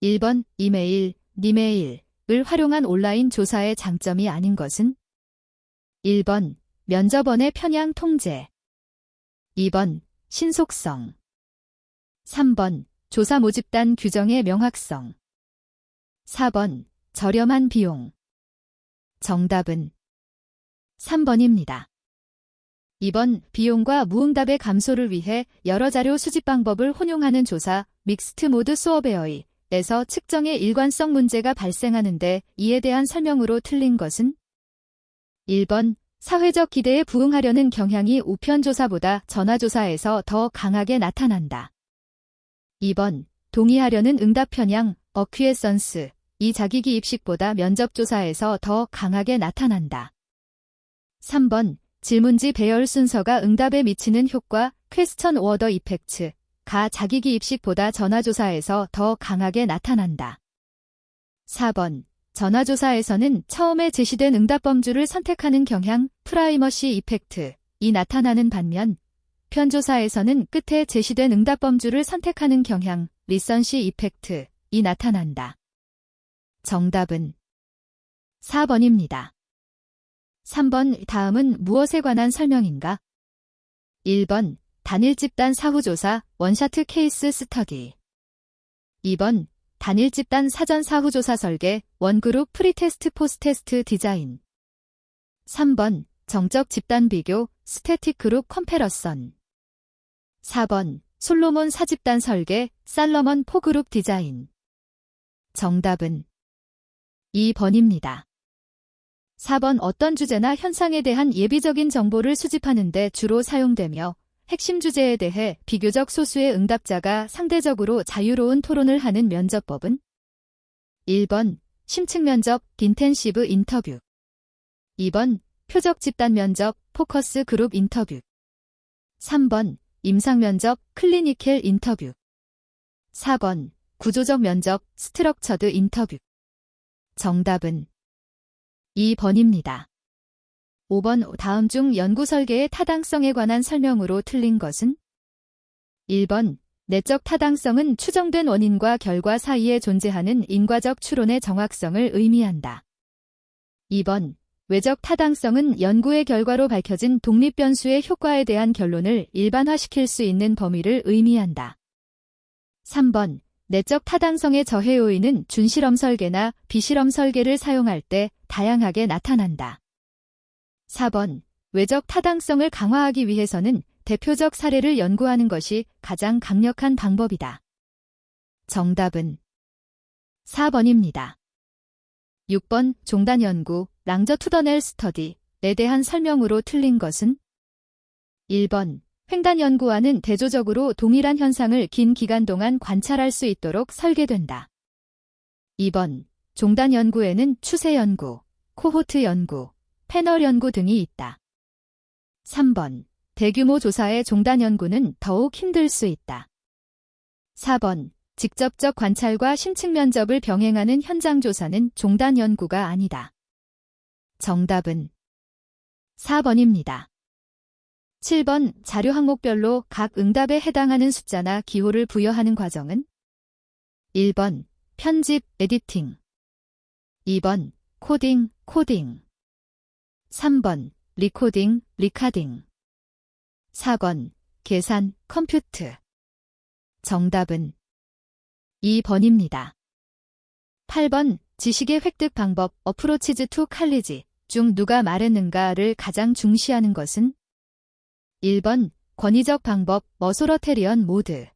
1번 이메일, 니메일을 활용한 온라인 조사의 장점이 아닌 것은? 1번 면접원의 편향 통제. 2번 신속성. 3번 조사 모집단 규정의 명확성. 4번 저렴한 비용. 정답은 3번입니다. 2번 비용과 무응답의 감소를 위해 여러 자료 수집 방법을 혼용하는 조사 믹스트 모드 소어베어이에서 측정의 일관성 문제가 발생하는데 이에 대한 설명으로 틀린 것은? 1번 사회적 기대에 부응하려는 경향이 우편조사보다 전화조사에서 더 강하게 나타난다. 2번 동의하려는 응답 편향 어퀴에선스 이 자기기입식보다 면접조사에서 더 강하게 나타난다. 3번 질문지 배열 순서가 응답에 미치는 효과 퀘스천 오더 이펙트가 자기기입식보다 전화조사에서 더 강하게 나타난다. 4번 전화조사에서는 처음에 제시된 응답 범주를 선택하는 경향 프라이머시 이펙트이 나타나는 반면 편조사에서는 끝에 제시된 응답 범주를 선택하는 경향 리선시 이펙트이 나타난다. 정답은 4번입니다. 3번 다음은 무엇에 관한 설명인가? 1번 단일 집단 사후조사 원샤트 케이스 스터디. 2번 단일 집단 사전 사후조사 설계 원그룹 프리테스트 포스테스트 디자인. 3번 정적 집단 비교 스태틱 그룹 컴패러선. 4번 솔로몬 사집단 설계 살러먼 포그룹 디자인. 정답은 2번입니다. 4번 어떤 주제나 현상에 대한 예비적인 정보를 수집하는 데 주로 사용되며 핵심 주제에 대해 비교적 소수의 응답자가 상대적으로 자유로운 토론을 하는 면접법은? 1번 심층 면접 인텐시브 인터뷰. 2번 표적 집단 면접 포커스 그룹 인터뷰. 3번 임상 면접 클리니컬 인터뷰. 4번 구조적 면접 스트럭처드 인터뷰. 정답은 2번입니다. 5번 다음 중 연구 설계의 타당성에 관한 설명으로 틀린 것은? 1번 내적 타당성은 추정된 원인과 결과 사이에 존재하는 인과적 추론의 정확성을 의미한다. 2번 외적 타당성은 연구의 결과로 밝혀진 독립 변수의 효과에 대한 결론을 일반화시킬 수 있는 범위를 의미한다. 3번 내적 타당성의 저해 요인은 준실험 설계나 비실험 설계를 사용할 때 다양하게 나타난다. 4번 외적 타당성을 강화하기 위해서는 대표적 사례를 연구하는 것이 가장 강력한 방법이다. 정답은 4번입니다. 6번 종단 연구 랑저투더넬 스터디에 대한 설명으로 틀린 것은? 1번 횡단 연구와는 대조적으로 동일한 현상을 긴 기간 동안 관찰할 수 있도록 설계된다. 2번 종단 연구에는 추세 연구, 코호트 연구, 패널 연구 등이 있다. 3번 대규모 조사의 종단 연구는 더욱 힘들 수 있다. 4번 직접적 관찰과 심층 면접을 병행하는 현장 조사는 종단 연구가 아니다. 정답은 4번입니다. 7번 자료 항목별로 각 응답에 해당하는 숫자나 기호를 부여하는 과정은? 1번 편집, 에디팅. 2번 코딩, 코딩. 3번 리코딩, 리카딩. 4번 계산, 컴퓨트. 정답은 2번입니다. 8번 지식의 획득 방법, 어프로치즈 투 칼리지 중 누가 말했는가를 가장 중시하는 것은? 1번 권위적 방법, 머소러테리언 모드.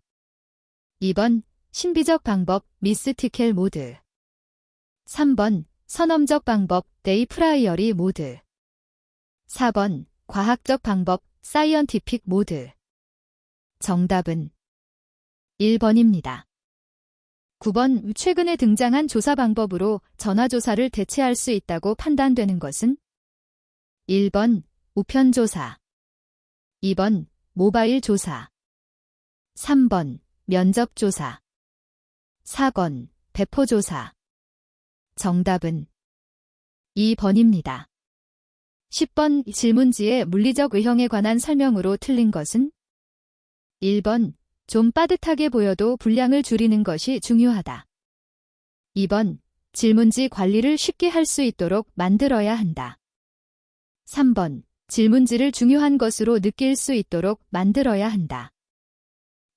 2번 신비적 방법, 미스티켈 모드. 3번 선험적 방법, 데이 프라이어리 모드. 4번 과학적 방법, 사이언티픽 모드. 정답은 1번입니다. 9번 최근에 등장한 조사 방법으로 전화조사를 대체할 수 있다고 판단되는 것은? 1번 우편조사. 2번 모바일 조사. 3번 면접조사. 4번 배포조사. 정답은 2번입니다. 10번 질문지의 물리적 의형에 관한 설명으로 틀린 것은? 1번 좀 빠듯하게 보여도 분량을 줄이는 것이 중요하다. 2번, 질문지 관리를 쉽게 할 수 있도록 만들어야 한다. 3번, 질문지를 중요한 것으로 느낄 수 있도록 만들어야 한다.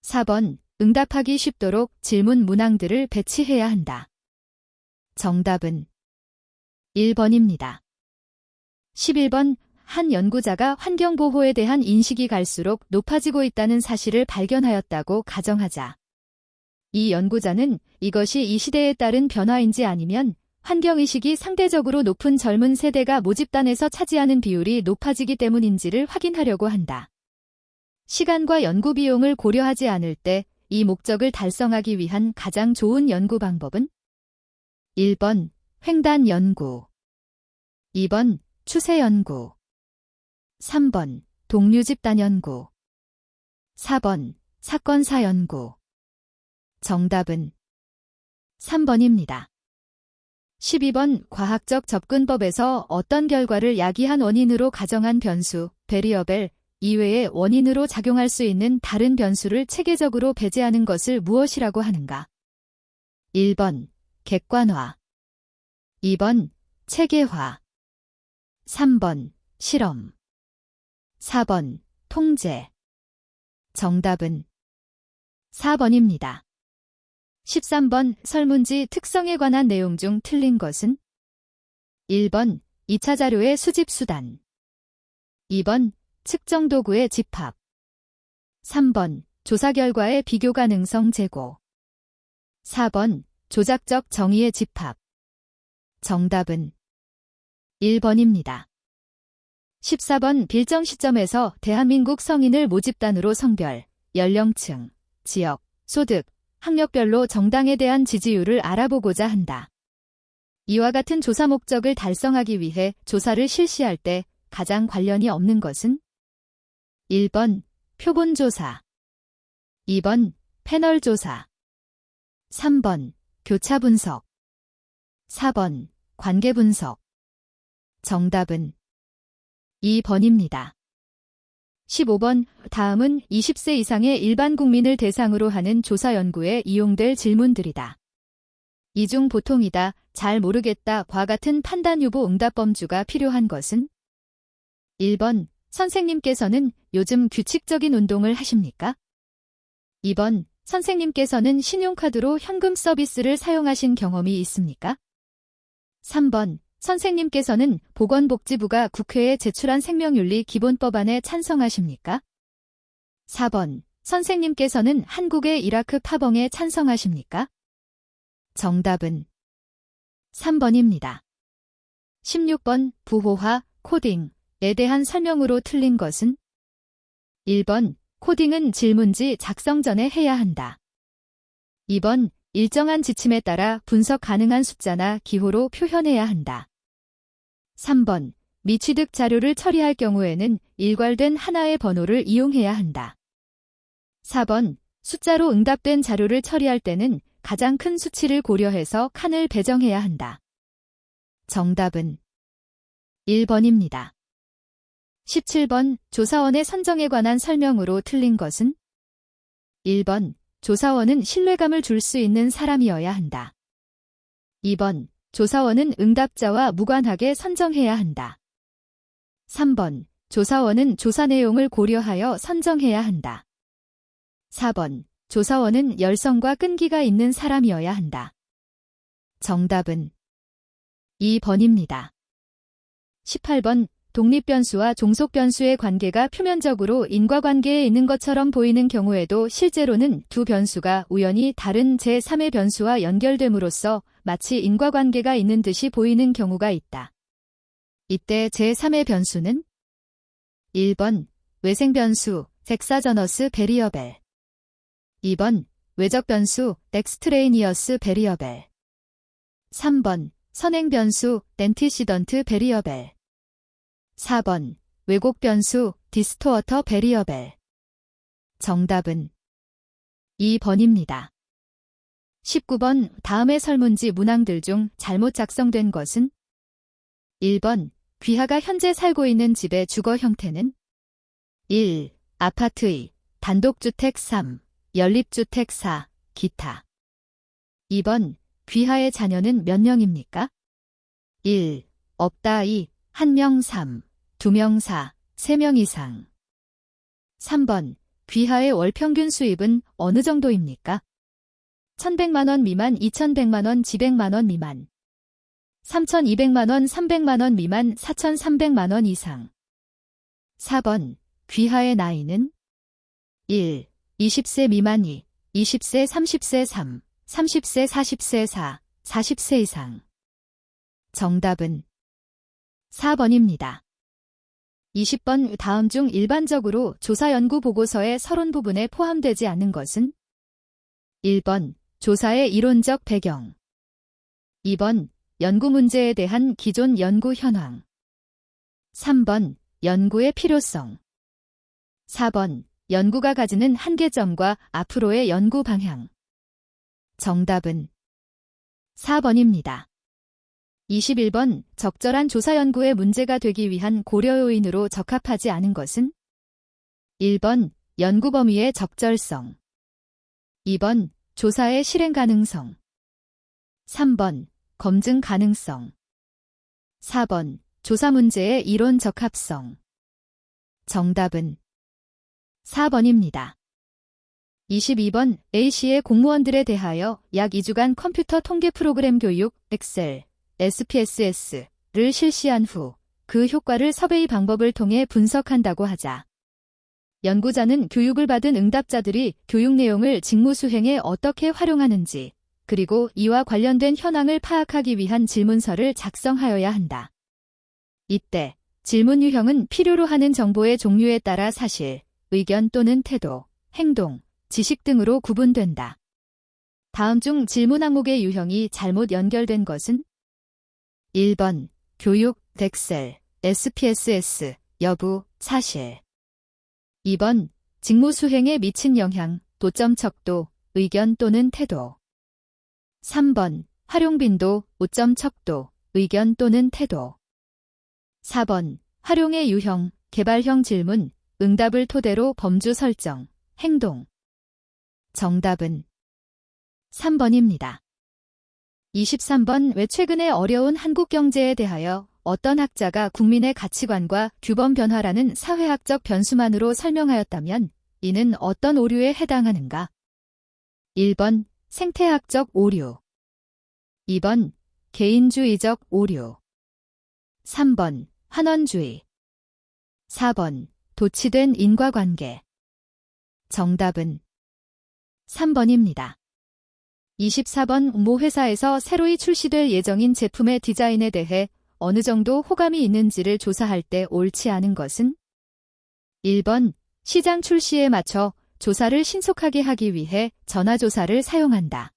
4번, 응답하기 쉽도록 질문 문항들을 배치해야 한다. 정답은 1번입니다. 11번, 한 연구자가 환경보호에 대한 인식이 갈수록 높아지고 있다는 사실을 발견하였다고 가정하자. 이 연구자는 이것이 이 시대에 따른 변화인지 아니면 환경의식이 상대적으로 높은 젊은 세대가 모집단에서 차지하는 비율이 높아지기 때문인지를 확인하려고 한다. 시간과 연구 비용을 고려하지 않을 때 이 목적을 달성하기 위한 가장 좋은 연구 방법은 1번, 횡단 연구 2번, 추세 연구 3번, 동류 집단 연구 4번, 사건사 연구 정답은 3번입니다. 12번, 과학적 접근법에서 어떤 결과를 야기한 원인으로 가정한 변수, 베리어벨 이외의 원인으로 작용할 수 있는 다른 변수를 체계적으로 배제하는 것을 무엇이라고 하는가? 1번, 객관화 2번, 체계화 3번, 실험 4번, 통제 정답은 4번입니다. 13번, 설문지 특성에 관한 내용 중 틀린 것은? 1번, 2차 자료의 수집 수단 2번, 측정 도구의 집합 3번, 조사 결과의 비교 가능성 제고 4번, 조작적 정의의 집합 정답은 1번입니다. 14번, 필정 시점에서 대한민국 성인을 모집단으로 성별, 연령층, 지역, 소득, 학력별로 정당에 대한 지지율을 알아보고자 한다. 이와 같은 조사 목적을 달성하기 위해 조사를 실시할 때 가장 관련이 없는 것은? 1번, 표본조사 2번, 패널조사 3번, 교차 분석 4번, 관계 분석 정답은 2번입니다. 15번, 다음은 20세 이상의 일반 국민을 대상으로 하는 조사 연구에 이용될 질문들이다. 이 중 보통이다, 잘 모르겠다과 같은 판단 유보 응답 범주가 필요한 것은? 1번, 선생님께서는 요즘 규칙적인 운동을 하십니까? 2번, 선생님께서는 신용카드로 현금 서비스를 사용하신 경험이 있습니까? 3번, 선생님께서는 보건복지부가 국회에 제출한 생명윤리 기본법안에 찬성하십니까? 4번, 선생님께서는 한국의 이라크 파병에 찬성하십니까? 정답은 3번입니다. 16번, 부호화, 코딩에 대한 설명으로 틀린 것은? 1번, 코딩은 질문지 작성 전에 해야 한다. 2번, 일정한 지침에 따라 분석 가능한 숫자나 기호로 표현해야 한다. 3번, 미취득 자료를 처리할 경우에는 일괄된 하나의 번호를 이용해야 한다. 4번, 숫자로 응답된 자료를 처리할 때는 가장 큰 수치를 고려해서 칸을 배정해야 한다. 정답은 1번입니다. 17번, 조사원의 선정에 관한 설명으로 틀린 것은? 1번, 조사원은 신뢰감을 줄 수 있는 사람이어야 한다. 2번, 조사원은 응답자와 무관하게 선정해야 한다. 3번, 조사원은 조사 내용을 고려하여 선정해야 한다. 4번, 조사원은 열성과 끈기가 있는 사람이어야 한다. 정답은 2번입니다. 18번, 독립변수와 종속변수의 관계가 표면적으로 인과관계에 있는 것처럼 보이는 경우에도 실제로는 두 변수가 우연히 다른 제3의 변수와 연결됨으로써 마치 인과관계가 있는 듯이 보이는 경우가 있다. 이때 제3의 변수는? 1번, 외생변수, 엑사저너스 베리어벨 2번, 외적변수, 엑스트레이니어스 베리어벨 3번, 선행변수, 덴티시던트 베리어벨 4번, 왜곡변수, 디스토어터 베리어벨 정답은 2번입니다. 19번, 다음의 설문지 문항들 중 잘못 작성된 것은? 1번, 귀하가 현재 살고 있는 집의 주거 형태는? 1. 아파트 2, 단독주택 3, 연립주택 4, 기타 2번, 귀하의 자녀는 몇 명입니까? 1. 없다 2. 1명 3. 2명 4. 3명 이상. 3번. 귀하의 월 평균 수입은 어느 정도입니까? 1100만원 미만 2100만원 지백만원 미만 3200만원 300만원 미만 4300만원 이상. 4번. 귀하의 나이는 1. 20세 미만 2. 20세 30세 3. 30세 40세 4. 40세 이상. 정답은 4번입니다. 20번 다음 중 일반적으로 조사 연구 보고서의 서론 부분에 포함되지 않는 것은 1번 조사의 이론적 배경 2번 연구 문제에 대한 기존 연구 현황 3번 연구의 필요성 4번 연구가 가지는 한계점과 앞으로의 연구 방향. 정답은 4번입니다. 21번 적절한 조사 연구의 문제가 되기 위한 고려 요인으로 적합하지 않은 것은 1번 연구 범위의 적절성 2번 조사의 실행 가능성 3번 검증 가능성 4번 조사 문제의 이론 적합성. 정답은 4번입니다. 22번 A씨의 공무원들에 대하여 약 2주간 컴퓨터 통계 프로그램 교육 엑셀, SPSS를 실시한 후 그 효과를 서베이 방법을 통해 분석한다고 하자. 연구자는 교육을 받은 응답자들이 교육 내용을 직무 수행에 어떻게 활용하는지 그리고 이와 관련된 현황을 파악하기 위한 질문서를 작성하여야 한다. 이때 질문 유형은 필요로 하는 정보의 종류에 따라 사실, 의견 또는 태도, 행동, 지식 등으로 구분된다. 다음 중 질문 항목의 유형이 잘못 연결된 것은 1번 교육, 엑셀, SPSS, 여부, 사실 2번 직무 수행에 미친 영향, 도점 척도, 의견 또는 태도 3번 활용 빈도, 오점 척도, 의견 또는 태도 4번 활용의 유형, 개발형 질문, 응답을 토대로 범주 설정, 행동. 정답은 3번입니다. 23번 왜 최근에 어려운 한국 경제에 대하여 어떤 학자가 국민의 가치관과 규범 변화라는 사회학적 변수만으로 설명하였다면 이는 어떤 오류에 해당하는가? 1번 생태학적 오류 2번 개인주의적 오류 3번 환원주의 4번 도치된 인과관계. 정답은 3번입니다. 24번 모 회사에서 새로이 출시될 예정인 제품의 디자인에 대해 어느 정도 호감이 있는지를 조사할 때 옳지 않은 것은 1번 시장 출시에 맞춰 조사를 신속하게 하기 위해 전화조사를 사용한다.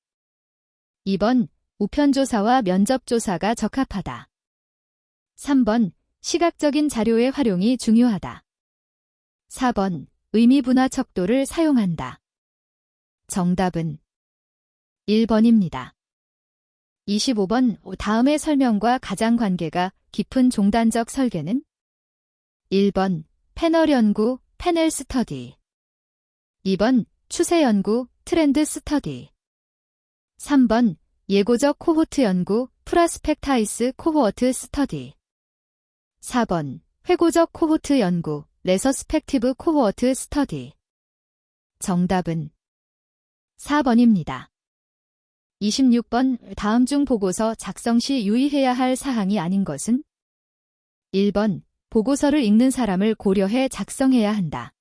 2번 우편조사와 면접조사가 적합하다. 3번 시각적인 자료의 활용이 중요하다. 4번 의미분화 척도를 사용한다. 정답은 1번입니다. 25번 다음의 설명과 가장 관계가 깊은 종단적 설계는 1번 패널 연구, 패널 스터디 2번 추세 연구, 트렌드 스터디 3번 예고적 코호트 연구, 프라스펙타이스 코호어트 스터디 4번 회고적 코호트 연구, 레서스펙티브 코호어트 스터디. 정답은 4번입니다. 26번 다음 중 보고서 작성 시 유의해야 할 사항이 아닌 것은 1번 보고서를 읽는 사람을 고려해 작성해야 한다.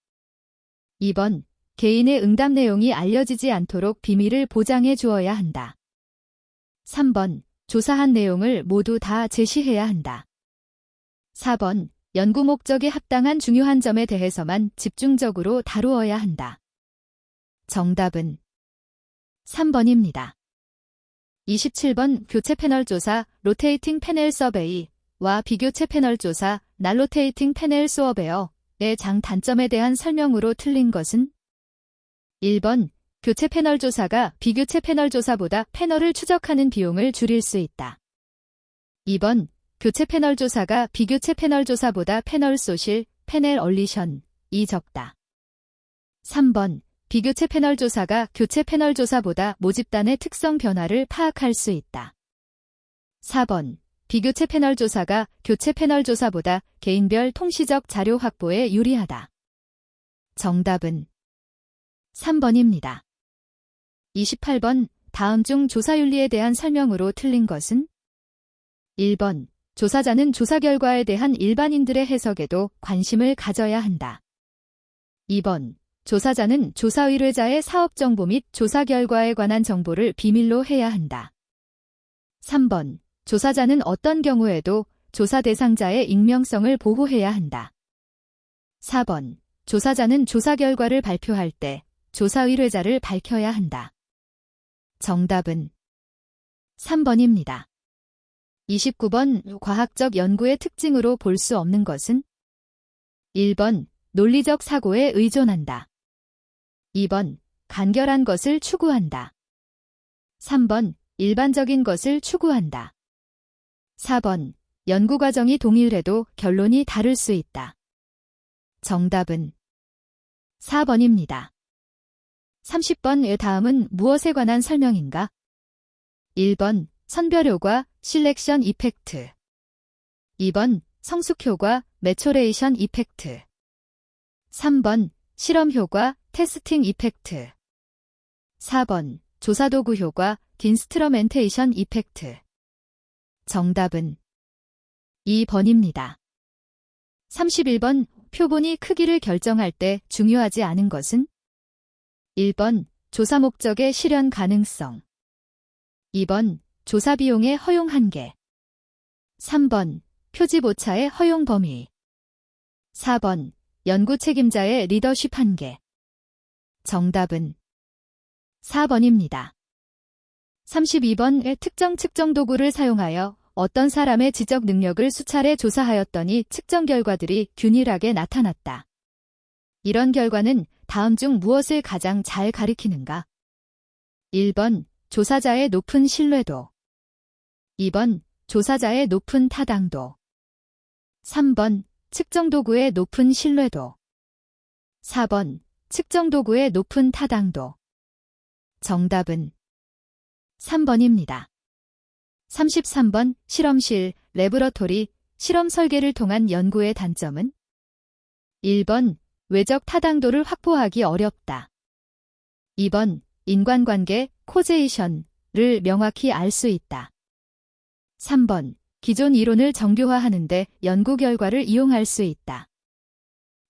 2번 개인의 응답 내용이 알려지지 않도록 비밀을 보장해 주어야 한다. 3번 조사한 내용을 모두 다 제시해야 한다. 4번 연구 목적에 합당한 중요한 점에 대해서만 집중적으로 다루어야 한다. 정답은 3번입니다. 27번 교체 패널 조사, 로테이팅 패널 서베이와 비교체 패널 조사, 날로테이팅 패널 소어베어의 장단점에 대한 설명으로 틀린 것은 1번 교체 패널 조사가 비교체 패널 조사보다 패널을 추적하는 비용을 줄일 수 있다. 2번 교체 패널 조사가 비교체 패널 조사보다 패널 소실, 패널 얼리션이 적다. 3번 비교체 패널 조사가 교체 패널 조사보다 모집단의 특성 변화를 파악할 수 있다. 4번. 비교체 패널 조사가 교체 패널 조사보다 개인별 통시적 자료 확보에 유리하다. 정답은 3번입니다. 28번. 다음 중 조사윤리에 대한 설명으로 틀린 것은? 1번. 조사자는 조사 결과에 대한 일반인들의 해석에도 관심을 가져야 한다. 2번. 조사자는 조사 의뢰자의 사업 정보 및 조사 결과에 관한 정보를 비밀로 해야 한다. 3번. 조사자는 어떤 경우에도 조사 대상자의 익명성을 보호해야 한다. 4번. 조사자는 조사 결과를 발표할 때 조사 의뢰자를 밝혀야 한다. 정답은 3번입니다. 29번. 과학적 연구의 특징으로 볼 수 없는 것은? 1번. 논리적 사고에 의존한다. 2번. 간결한 것을 추구한다. 3번. 일반적인 것을 추구한다. 4번. 연구 과정이 동일해도 결론이 다를 수 있다. 정답은 4번입니다. 30번. 다음은 무엇에 관한 설명인가? 1번. 선별효과, 실렉션 이펙트. 2번. 성숙효과, 매초레이션 이펙트. 3번. 실험효과, 테스팅 이펙트. 4번. 조사도구 효과, 인스트러멘테이션 이펙트. 정답은 2번입니다. 31번. 표본이 크기를 결정할 때 중요하지 않은 것은? 1번. 조사 목적의 실현 가능성. 2번. 조사 비용의 허용 한계. 3번. 표집 오차의 허용 범위. 4번. 연구 책임자의 리더십 한계. 정답은 4번입니다. 32번. 특정 측정 도구를 사용하여 어떤 사람의 지적 능력을 수차례 조사하였더니 측정 결과들이 균일하게 나타났다. 이런 결과는 다음 중 무엇을 가장 잘 가리키는가? 1번. 조사자의 높은 신뢰도. 2번. 조사자의 높은 타당도. 3번. 측정 도구의 높은 신뢰도. 4번. 측정 도구의 높은 타당도. 정답은 3번입니다. 33번. 실험실, 레보러토리, 실험 설계를 통한 연구의 단점은? 1번. 외적 타당도를 확보하기 어렵다. 2번. 인간관계, 코제이션을 명확히 알 수 있다. 3번. 기존 이론을 정교화하는데 연구 결과를 이용할 수 있다.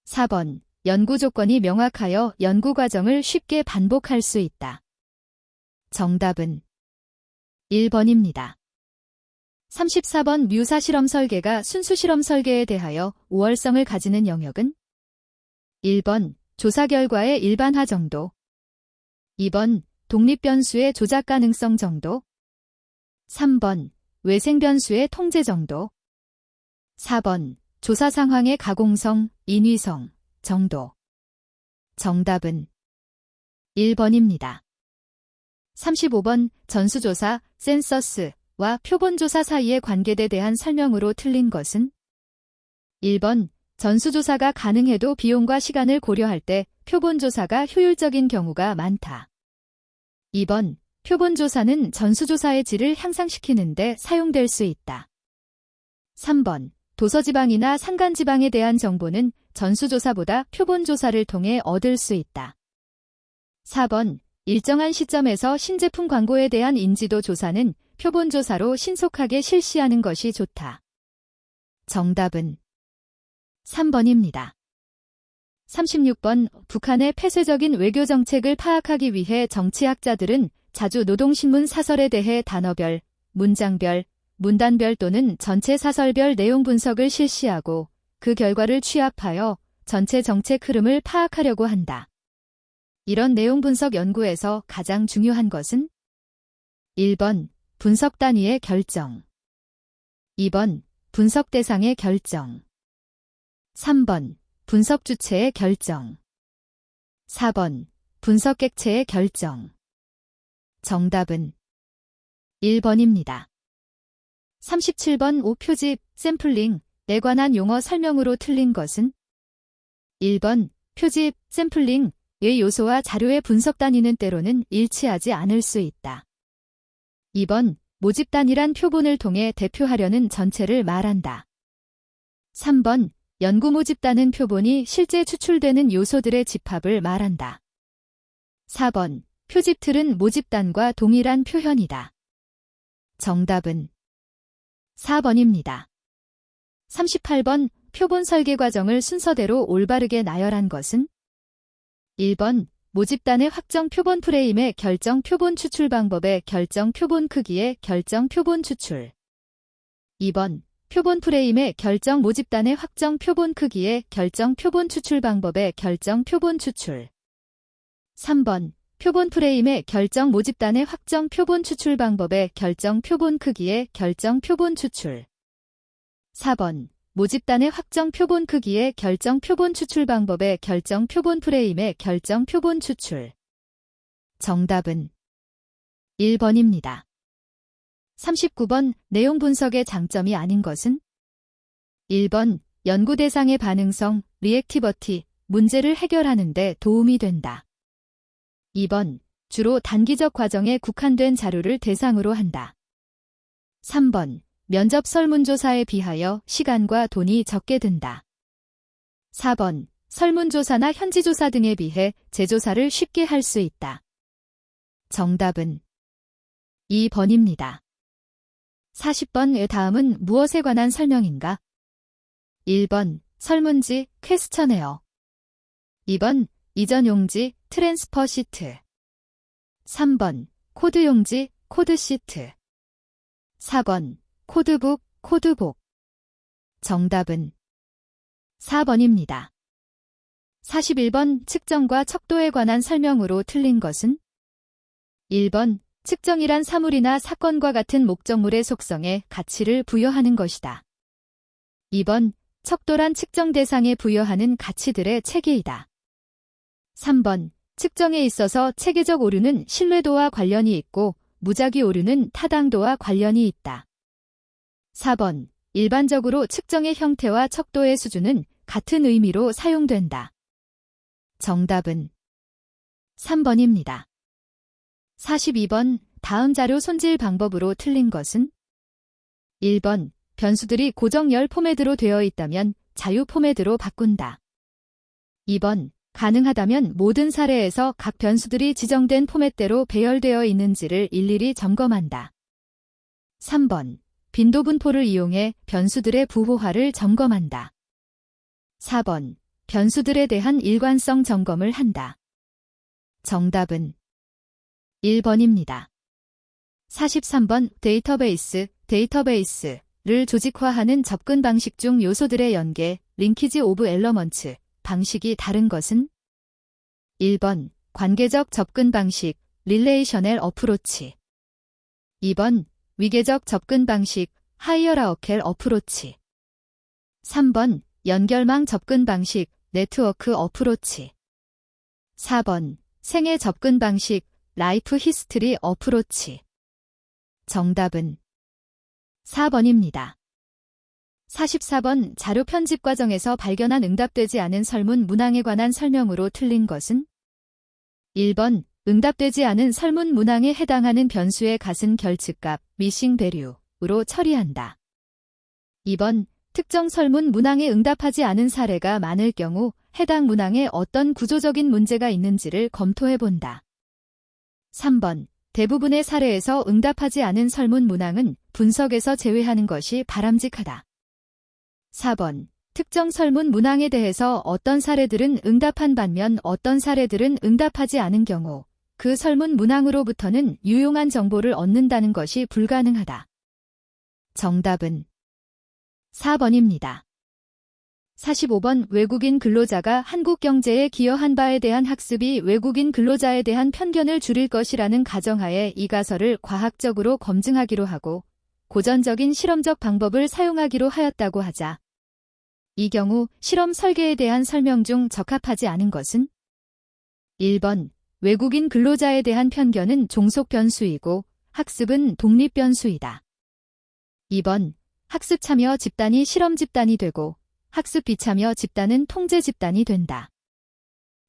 4번. 연구 조건이 명확하여 연구 과정을 쉽게 반복할 수 있다. 정답은 1번입니다. 34번. 묘사 실험 설계가 순수 실험 설계에 대하여 우월성을 가지는 영역은? 1번. 조사 결과의 일반화 정도. 2번. 독립 변수의 조작 가능성 정도. 3번. 외생 변수의 통제 정도. 4번. 조사 상황의 가공성, 인위성 정도. 정답은 1번입니다. 35번. 전수조사, 센서스와 표본조사 사이의 관계에 대한 설명으로 틀린 것은? 1번. 전수조사가 가능해도 비용과 시간을 고려할 때 표본조사가 효율적인 경우가 많다. 2번. 표본조사는 전수조사의 질을 향상시키는 데 사용될 수 있다. 3번. 도서지방이나 산간지방에 대한 정보는 전수조사보다 표본조사를 통해 얻을 수 있다. 4번. 일정한 시점에서 신제품 광고에 대한 인지도 조사는 표본조사로 신속하게 실시하는 것이 좋다. 정답은 3번입니다. 36번. 북한의 폐쇄적인 외교 정책을 파악하기 위해 정치학자들은 자주 노동신문 사설에 대해 단어별, 문장별, 문단별 또는 전체 사설별 내용 분석을 실시하고 그 결과를 취합하여 전체 정책 흐름을 파악하려고 한다. 이런 내용 분석 연구에서 가장 중요한 것은? 1번. 분석 단위의 결정. 2번. 분석 대상의 결정. 3번. 분석 주체의 결정. 4번. 분석 객체의 결정. 정답은 1번입니다. 37번. 5표집, 샘플링에 관한 용어 설명으로 틀린 것은? 1번. 표집, 샘플링, 요소와 자료의 분석 단위는 때로는 일치하지 않을 수 있다. 2번, 모집 단위란 표본을 통해 대표하려는 전체를 말한다. 3번, 연구 모집단은 표본이 실제 추출되는 요소들의 집합을 말한다. 4번, 표집틀은 모집단과 동일한 표현이다. 정답은 4번입니다. 38번, 표본 설계 과정을 순서대로 올바르게 나열한 것은? 1번, 모집단의 확정 표본 프레임의 결정 표본 추출 방법의 결정 표본 크기의 결정 표본 추출. 2번, 표본 프레임의 결정 모집단의 확정 표본 크기의 결정 표본 추출 방법의 결정 표본 추출. 3번, 표본 프레임의 결정 모집단의 확정 표본 추출 방법의 결정 표본 크기의 결정 표본 추출. 4번, 모집단의 확정 표본 크기의 결정 표본 추출 방법의 결정 표본 프레임의 결정 표본 추출. 정답은 1번입니다. 39번, 내용 분석의 장점이 아닌 것은? 1번, 연구 대상의 반응성, 리액티버티, 문제를 해결하는 데 도움이 된다. 2번, 주로 단기적 과정에 국한된 자료를 대상으로 한다. 3번, 면접 설문조사에 비하여 시간과 돈이 적게 든다. 4번, 설문조사나 현지조사 등에 비해 재조사를 쉽게 할 수 있다. 정답은 2번입니다. 40번, 다음은 무엇에 관한 설명인가? 1번, 설문지, 퀘스처네어. 2번, 이전 용지, 트랜스퍼 시트. 3번, 코드 용지, 코드 시트. 4번, 코드북, 코드복. 정답은 4번입니다. 41번, 측정과 척도에 관한 설명으로 틀린 것은? 1번, 측정이란 사물이나 사건과 같은 목적물의 속성에 가치를 부여하는 것이다. 2번, 척도란 측정 대상에 부여하는 가치들의 체계이다. 3번, 측정에 있어서 체계적 오류는 신뢰도와 관련이 있고 무작위 오류는 타당도와 관련이 있다. 4번, 일반적으로 측정의 형태와 척도의 수준은 같은 의미로 사용된다. 정답은 3번입니다. 42번, 다음 자료 손질 방법으로 틀린 것은? 1번, 변수들이 고정열 포맷으로 되어 있다면 자유 포맷으로 바꾼다. 2번, 가능하다면 모든 사례에서 각 변수들이 지정된 포맷대로 배열되어 있는지를 일일이 점검한다. 3번, 빈도 분포를 이용해 변수들의 부호화를 점검한다. 4번, 변수들에 대한 일관성 점검을 한다. 정답은 1번입니다. 43번, 데이터베이스를 조직화하는 접근 방식 중 요소들의 연계, 링키지 오브 엘러먼츠, 방식이 다른 것은? 1번, 관계적 접근 방식, 릴레이셔널 어프로치. 2번, 위계적 접근 방식, 하이어라어켈 어프로치. 3번, 연결망 접근 방식, 네트워크 어프로치. 4번, 생애 접근 방식, 라이프 히스트리 어프로치. 정답은 4번입니다. 44번, 자료 편집 과정에서 발견한 응답되지 않은 설문 문항에 관한 설명으로 틀린 것은? 1번, 응답되지 않은 설문 문항에 해당하는 변수의 갓은 결측값, 미싱 배류로 처리한다. 2번, 특정 설문 문항에 응답하지 않은 사례가 많을 경우 해당 문항에 어떤 구조적인 문제가 있는지를 검토해본다. 3번, 대부분의 사례에서 응답하지 않은 설문 문항은 분석에서 제외하는 것이 바람직하다. 4번, 특정 설문 문항에 대해서 어떤 사례들은 응답한 반면 어떤 사례들은 응답하지 않은 경우 그 설문 문항으로부터는 유용한 정보를 얻는다는 것이 불가능하다. 정답은 4번입니다. 45번, 외국인 근로자가 한국 경제에 기여한 바에 대한 학습이 외국인 근로자에 대한 편견을 줄일 것이라는 가정하에 이 가설을 과학적으로 검증하기로 하고 고전적인 실험적 방법을 사용하기로 하였다고 하자. 이 경우 실험 설계에 대한 설명 중 적합하지 않은 것은? 1번, 외국인 근로자에 대한 편견은 종속 변수이고 학습은 독립 변수이다. 2번, 학습 참여 집단이 실험 집단이 되고 학습 비참여 집단은 통제 집단이 된다.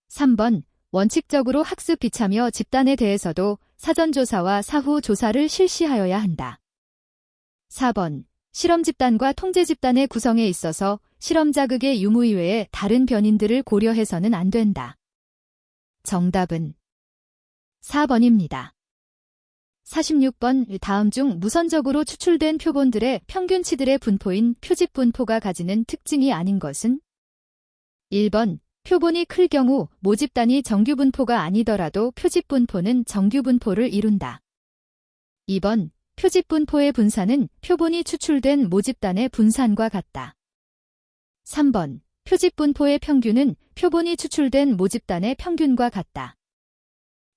3번, 원칙적으로 학습 비참여 집단에 대해서도 사전조사와 사후 조사를 실시하여야 한다. 4번. 실험 집단과 통제 집단의 구성에 있어서 실험 자극의 유무 이외에 다른 변인들을 고려해서는 안 된다. 정답은 4번입니다. 46번. 다음 중 무선적으로 추출된 표본들의 평균치들의 분포인 표집 분포가 가지는 특징이 아닌 것은? 1번. 표본이 클 경우 모집단이 정규 분포가 아니더라도 표집 분포는 정규 분포를 이룬다. 2번. 표집 분포의 분산은 표본이 추출된 모집단의 분산과 같다. 3번. 표집 분포의 평균은 표본이 추출된 모집단의 평균과 같다.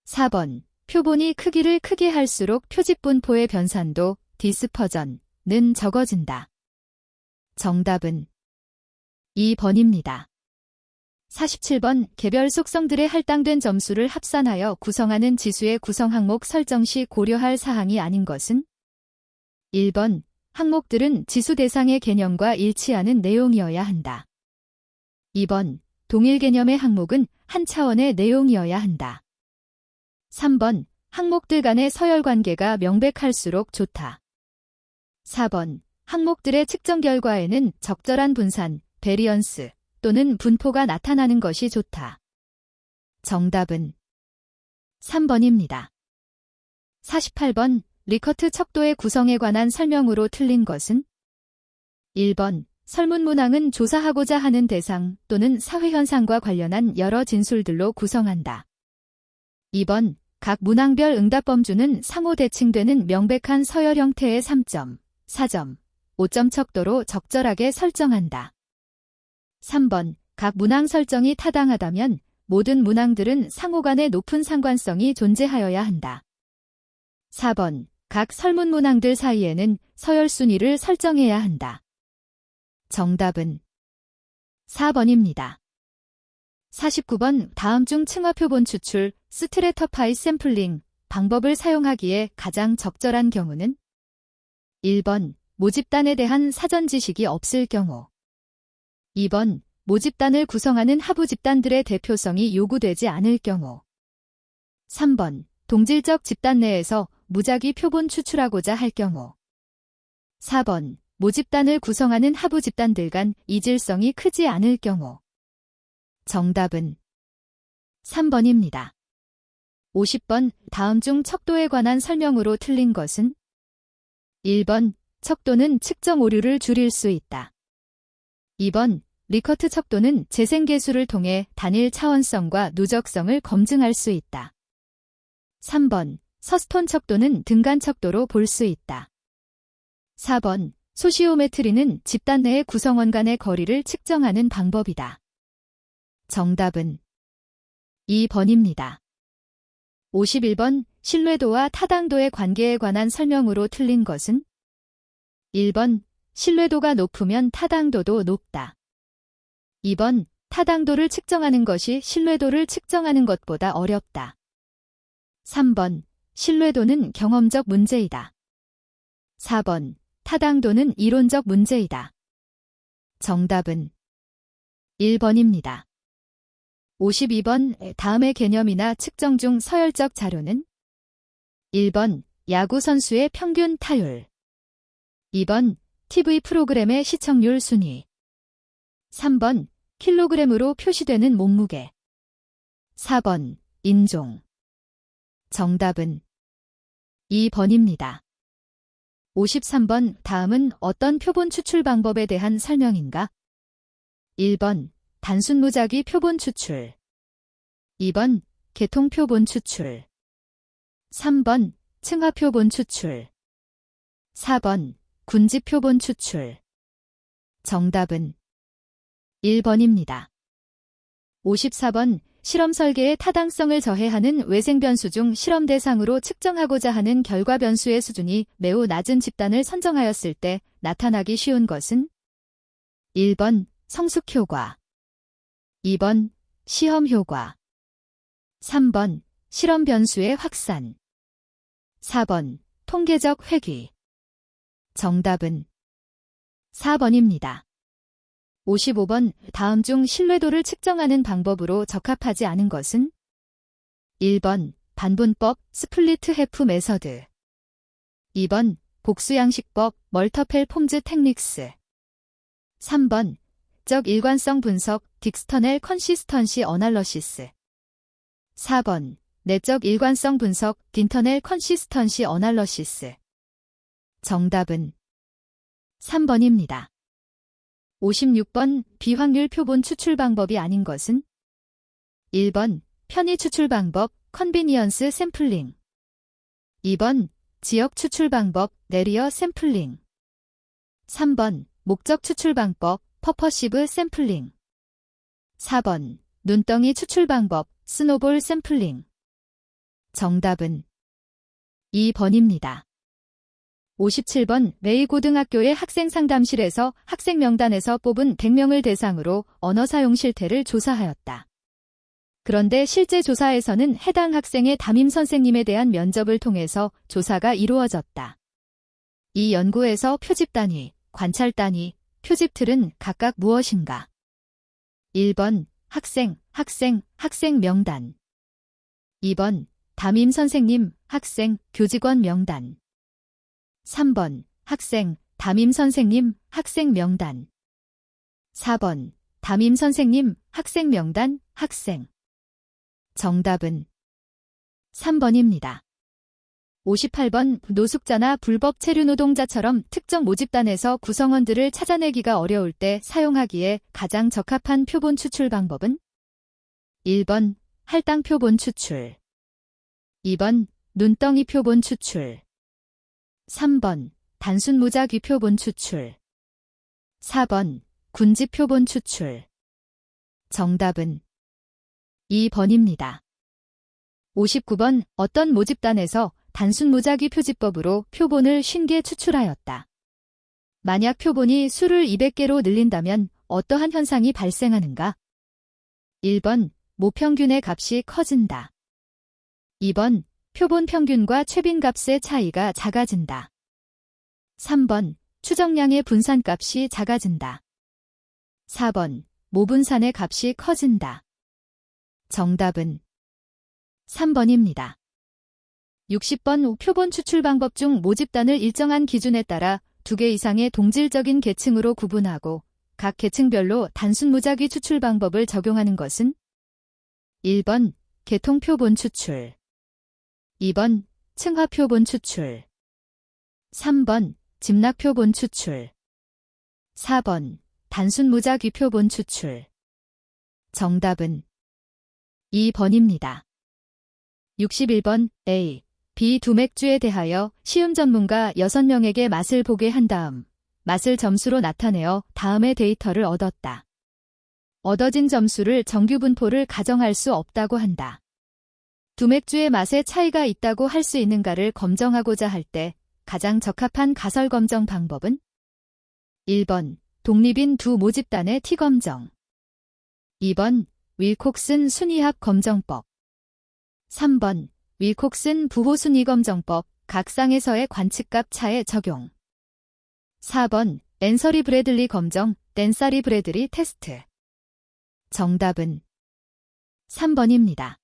4번. 표본이 크기를 크게 할수록 표집 분포의 변산도 디스퍼전은 적어진다. 정답은 2번입니다. 47번. 개별 속성들의 할당된 점수를 합산하여 구성하는 지수의 구성 항목 설정 시 고려할 사항이 아닌 것은? 1번. 항목들은 지수 대상의 개념과 일치하는 내용이어야 한다. 2번. 동일 개념의 항목은 한 차원의 내용이어야 한다. 3번. 항목들 간의 서열 관계가 명백할수록 좋다. 4번. 항목들의 측정 결과에는 적절한 분산, 베리언스 또는 분포가 나타나는 것이 좋다. 정답은 3번입니다. 48번. 리커트 척도의 구성에 관한 설명으로 틀린 것은? 1번. 설문 문항은 조사하고자 하는 대상 또는 사회현상과 관련한 여러 진술들로 구성한다. 2번. 각 문항별 응답 범주는 상호 대칭되는 명백한 서열 형태의 3점, 4점, 5점 척도로 적절하게 설정한다. 3번. 각 문항 설정이 타당하다면 모든 문항들은 상호 간의 높은 상관성이 존재하여야 한다. 4번. 각 설문 문항들 사이에는 서열 순위를 설정해야 한다. 정답은 4번입니다. 49번. 다음 중 층화 표본 추출, 스트래터파이 샘플링 방법을 사용하기에 가장 적절한 경우는? 1번. 모집단에 대한 사전 지식이 없을 경우. 2번. 모집단을 구성하는 하부 집단들의 대표성이 요구되지 않을 경우. 3번. 동질적 집단 내에서 무작위 표본 추출하고자 할 경우. 4번. 모집단을 구성하는 하부 집단들 간 이질성이 크지 않을 경우. 정답은 3번입니다. 50번. 다음 중 척도에 관한 설명으로 틀린 것은? 1번. 척도는 측정 오류를 줄일 수 있다. 2번. 리커트 척도는 재생계수를 통해 단일 차원성과 누적성을 검증할 수 있다. 3번. 서스톤 척도는 등간 척도로 볼 수 있다. 4번. 소시오메트리는 집단 내의 구성원 간의 거리를 측정하는 방법이다. 정답은 2번입니다. 51번. 신뢰도와 타당도의 관계에 관한 설명으로 틀린 것은? 1번. 신뢰도가 높으면 타당도도 높다. 2번. 타당도를 측정하는 것이 신뢰도를 측정하는 것보다 어렵다. 3번. 신뢰도는 경험적 문제이다. 4번. 타당도는 이론적 문제이다. 정답은 1번입니다. 52번. 다음의 개념이나 측정 중 서열적 자료는? 1번. 야구 선수의 평균 타율. 2번. TV 프로그램의 시청률 순위. 3번. 킬로그램으로 표시되는 몸무게. 4번. 인종. 정답은 2번입니다. 53번. 다음은 어떤 표본 추출 방법에 대한 설명인가? 1번. 단순 무작위 표본 추출. 2번. 계통 표본 추출. 3번. 층화 표본 추출. 4번. 군집 표본 추출. 정답은 1번입니다. 54번. 실험 설계의 타당성을 저해하는 외생 변수 중 실험 대상으로 측정하고자 하는 결과 변수의 수준이 매우 낮은 집단을 선정하였을 때 나타나기 쉬운 것은? 1번. 성숙 효과. 2번. 시험 효과. 3번. 실험 변수의 확산. 4번. 통계적 회귀. 정답은 4번입니다. 55번. 다음 중 신뢰도를 측정하는 방법으로 적합하지 않은 것은? 1번 반분법 스플리트 해프 메서드. 2번 복수양식법 멀터펠 폼즈 테크닉스. 3번 적 일관성 분석 딕스터넬 컨시스턴시 어널러시스. 4번 내적 일관성 분석 딘터넬 컨시스턴시 어널러시스. 정답은 3번입니다. 56번 비확률 표본 추출 방법이 아닌 것은? 1번 편의 추출 방법 컨비니언스 샘플링. 2번 지역 추출 방법 내리어 샘플링. 3번 목적 추출 방법 퍼퍼시브 샘플링. 4번 눈덩이 추출 방법 스노볼 샘플링. 정답은 2번입니다. 57번 레이 고등학교의 학생 상담실에서 학생 명단에서 뽑은 100명을 대상으로 언어 사용 실태를 조사하였다. 그런데 실제 조사에서는 해당 학생의 담임 선생님에 대한 면접을 통해서 조사가 이루어졌다. 이 연구에서 표집 단위, 관찰 단위, 표집 틀은 각각 무엇인가? 1번 학생, 학생 명단. 2번 담임 선생님, 학생, 교직원 명단. 3번 학생, 담임 선생님, 학생 명단. 4번 담임 선생님, 학생 명단, 학생. 정답은 3번입니다. 58번 노숙자나 불법 체류 노동자처럼 특정 모집단에서 구성원들을 찾아내기가 어려울 때 사용하기에 가장 적합한 표본 추출 방법은? 1번 할당 표본 추출. 2번 눈덩이 표본 추출. 3번 단순 무작위 표본 추출. 4번 군집 표본 추출. 정답은 2번입니다. 59번 어떤 모집단에서 단순 무작위 표집법으로 표본을 쉽게 추출하였다. 만약 표본이 수를 200개로 늘린다면 어떠한 현상이 발생하는가? 1번 모평균의 값이 커진다. 2번 표본 평균과 최빈 값의 차이가 작아진다. 3번 추정량의 분산값이 작아진다. 4번 모분산의 값이 커진다. 정답은 3번입니다. 60번 표본 추출 방법 중 모집단을 일정한 기준에 따라 2개 이상의 동질적인 계층으로 구분하고 각 계층별로 단순 무작위 추출 방법을 적용하는 것은? 1번 계통 표본 추출. 2번 층화 표본 추출. 3번 집락 표본 추출. 4번 단순 무작위 표본 추출. 정답은 2번입니다. 61번 A, B 두 맥주에 대하여 시음 전문가 6명에게 맛을 보게 한 다음 맛을 점수로 나타내어 다음의 데이터를 얻었다. 얻어진 점수를 정규 분포를 가정할 수 없다고 한다. 두 맥주의 맛에 차이가 있다고 할 수 있는가를 검정하고자 할 때 가장 적합한 가설 검정 방법은? 1번 독립인 두 모집단의 T 검정. 2번 윌콕슨 순위합 검정법. 3번 윌콕슨 부호 순위 검정법 각 쌍에서의 관측값 차의 적용. 4번 앤서리 브래들리 검정 댄사리 브래들리 테스트. 정답은 3번입니다.